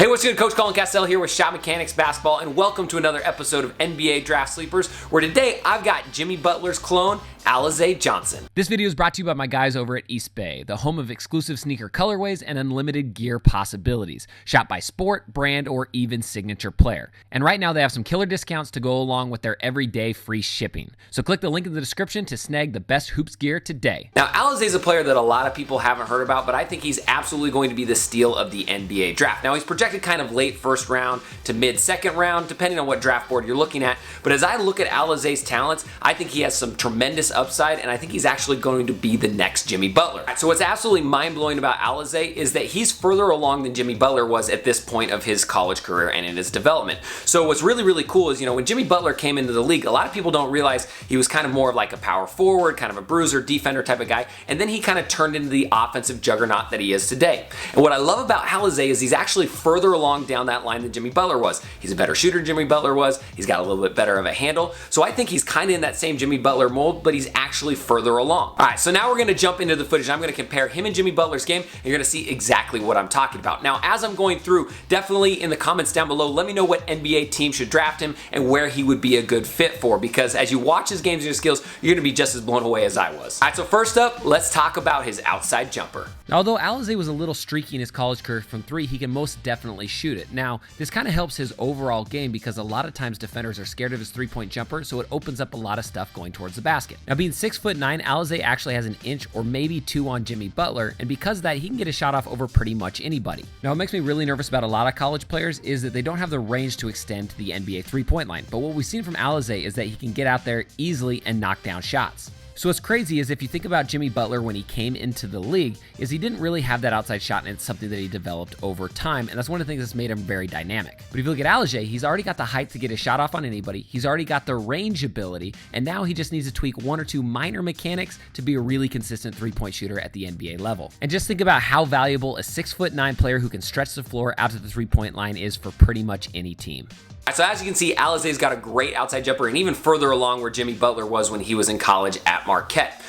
What's good? Coach Colin Castell here with Shot Mechanics Basketball, and welcome to another episode of NBA Draft Sleepers, where today I've got Jimmy Butler's clone, Alize Johnson. This video is brought to you by my guys over at East Bay, the home of exclusive sneaker colorways and unlimited gear possibilities, shot by sport, brand, or even signature player. And right now they have some killer discounts to go along with their everyday free shipping. So click the link in the description to snag the best hoops gear today. Now, Alize is a player that a lot of people haven't heard about, but I think he's absolutely going to be the steal of the NBA draft. Now, he's projected kind of late first round to mid second round, depending on what draft board you're looking at. But as I look at Alize's talents, I think he has some tremendous upside, and I think he's actually going to be the next Jimmy Butler. So what's absolutely mind-blowing about Alize is that he's further along than Jimmy Butler was at this point of his college career and in his development. So what's really, really cool is, when Jimmy Butler came into the league, a lot of people don't realize he was kind of more of like a power forward, kind of a bruiser, defender type of guy, and then he kind of turned into the offensive juggernaut that he is today. And what I love about Alize is he's actually further along down that line than Jimmy Butler was. He's a better shooter than Jimmy Butler was. He's got a little bit better of a handle. So I think he's kind of in that same Jimmy Butler mold, but he's actually further along. All right, so now we're going to jump into the footage. I'm going to compare him and Jimmy Butler's game, and you're going to see exactly what I'm talking about. Now, as I'm going through, definitely in the comments down below, let me know what NBA team should draft him and where he would be a good fit for, because as you watch his games and his skills, you're going to be just as blown away as I was. All right, so first up, let's talk about his outside jumper. Now, although Alize was a little streaky in his college career from three, he can most definitely shoot it. Now, this kind of helps his overall game because a lot of times defenders are scared of his three-point jumper, so it opens up a lot of stuff going towards the basket. Now, being 6'9", Alize actually has an inch or maybe two on Jimmy Butler, and because of that, he can get a shot off over pretty much anybody. Now, what makes me really nervous about a lot of college players is that they don't have the range to extend to the NBA three-point line, but what we've seen from Alize is that he can get out there easily and knock down shots. So what's crazy is if you think about Jimmy Butler when he came into the league, is he didn't really have that outside shot, and it's something that he developed over time, and that's one of the things that's made him very dynamic. But if you look at Alize, he's already got the height to get a shot off on anybody, he's already got the range ability, and now he just needs to tweak one or two minor mechanics to be a really consistent three-point shooter at the NBA level. And just think about how valuable a 6'9" player who can stretch the floor out to the three-point line is for pretty much any team. So as you can see, Alize's got a great outside jumper, and even further along where Jimmy Butler was when he was in college at Marquette.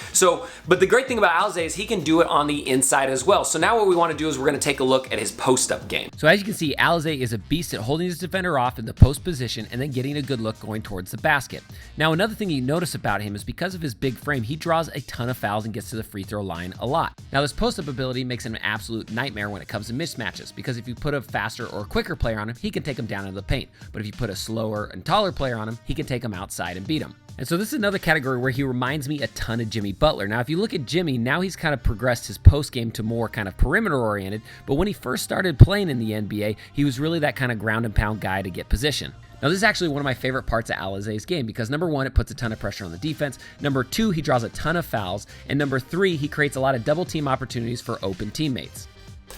But the great thing about Alize is he can do it on the inside as well. So now what we want to do is we're going to take a look at his post-up game. So as you can see, Alize is a beast at holding his defender off in the post position and then getting a good look going towards the basket. Now, another thing you notice about him is because of his big frame, he draws a ton of fouls and gets to the free throw line a lot. Now, this post-up ability makes him an absolute nightmare when it comes to mismatches, because if you put a faster or quicker player on him, he can take him down into the paint. But if you put a slower and taller player on him, he can take him outside and beat him. And so this is another category where he reminds me a ton of Jimmy Butler. Now, if you look at Jimmy, now he's kind of progressed his post game to more kind of perimeter oriented, but when he first started playing in the NBA, he was really that kind of ground and pound guy to get position. Now, this is actually one of my favorite parts of Alize's game because number one, it puts a ton of pressure on the defense. Number two, he draws a ton of fouls. And number three, he creates a lot of double team opportunities for open teammates.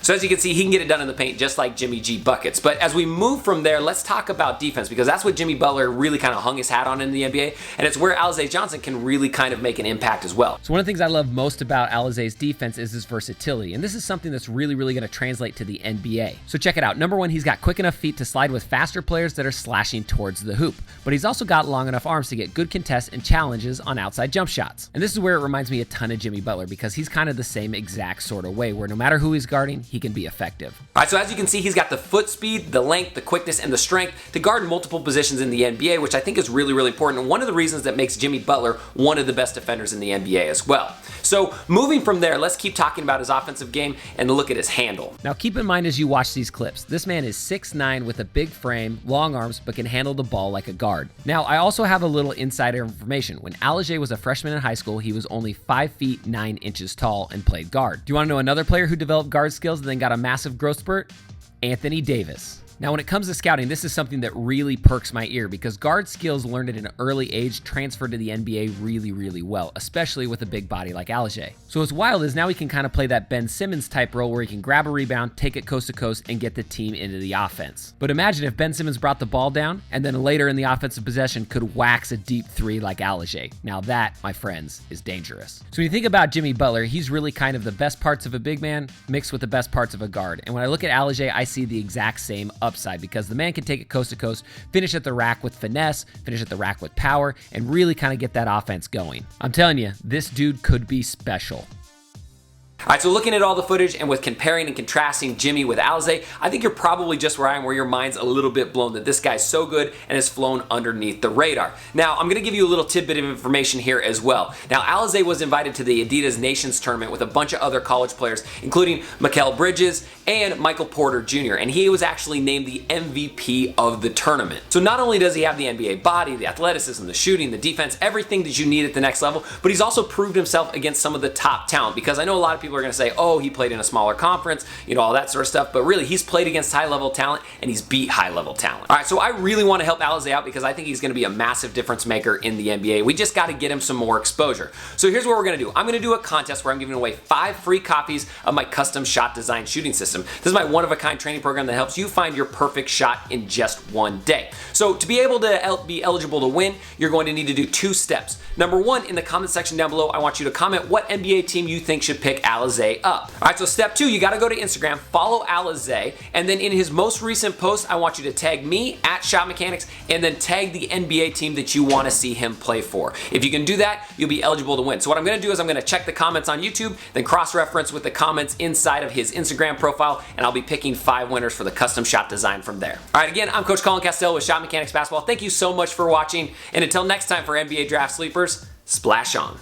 So as you can see, he can get it done in the paint just like Jimmy G buckets. But as we move from there, let's talk about defense, because that's what Jimmy Butler really kind of hung his hat on in the NBA, and it's where Alize Johnson can really kind of make an impact as well. So one of the things I love most about Alize's defense is his versatility, and this is something that's really going to translate to the NBA. So check it out. Number one, he's got quick enough feet to slide with faster players that are slashing towards the hoop, but he's also got long enough arms to get good contests and challenges on outside jump shots. And this is where it reminds me a ton of Jimmy Butler, because he's kind of the same exact sort of way, where no matter who he's guarding, he can be effective. All right, so as you can see, he's got the foot speed, the length, the quickness, and the strength to guard multiple positions in the NBA, which I think is really important, and one of the reasons that makes Jimmy Butler one of the best defenders in the NBA as well. So moving from there, let's keep talking about his offensive game and look at his handle. Now keep in mind as you watch these clips, this man is 6'9" with a big frame, long arms, but can handle the ball like a guard. Now I also have a little insider information. When Alize was a freshman in high school, he was only 5 feet 9 inches tall and played guard. Do you want to know another player who developed guard skills and then got a massive growth spurt? Anthony Davis. Now, when it comes to scouting, this is something that really perks my ear because guard skills learned at an early age transfer to the NBA really well, especially with a big body like Alize. So what's wild is now he can kind of play that Ben Simmons type role where he can grab a rebound, take it coast to coast, and get the team into the offense. But imagine if Ben Simmons brought the ball down and then later in the offensive possession could wax a deep three like Alize. Now that, my friends, is dangerous. So when you think about Jimmy Butler, he's really kind of the best parts of a big man mixed with the best parts of a guard. And when I look at Alize, I see the exact same upside because the man can take it coast to coast, finish at the rack with finesse, finish at the rack with power, and really kind of get that offense going. I'm telling you, this dude could be special. All right, so looking at all the footage and with comparing and contrasting Jimmy with Alize, I think you're probably just where I am, where your mind's a little bit blown that this guy's so good and has flown underneath the radar. Now, I'm gonna give you a little tidbit of information here as well. Now, Alize was invited to the Adidas Nations tournament with a bunch of other college players, including Mikal Bridges and Michael Porter Jr., and he was actually named the MVP of the tournament. So not only does he have the NBA body, the athleticism, the shooting, the defense, everything that you need at the next level, but he's also proved himself against some of the top talent, because I know a lot of people are going to say, oh, he played in a smaller conference, you know, all that sort of stuff, but really he's played against high-level talent and he's beat high-level talent. All right, so I really want to help Alize out because I think he's going to be a massive difference maker in the NBA. We just got to get him some more exposure. So here's what we're going to do. I'm going to do a contest where I'm giving away 5 free copies of my custom shot design shooting system. This is my one-of-a-kind training program that helps you find your perfect shot in just one day. So to be able to be eligible to win, you're going to need to do 2 steps. Number 1, in the comment section down below, I want you to comment what NBA team you think should pick Alize up. All right, so step 2, you got to go to Instagram, follow Alize, and then in his most recent post, I want you to tag me at Shot Mechanics, and then tag the NBA team that you want to see him play for. If you can do that, you'll be eligible to win. So what I'm going to do is I'm going to check the comments on YouTube, then cross-reference with the comments inside of his Instagram profile, and I'll be picking 5 winners for the custom shot design from there. All right, again, I'm Coach Colin Castell with Shot Mechanics Basketball. Thank you so much for watching, and until next time for NBA Draft Sleepers, splash on.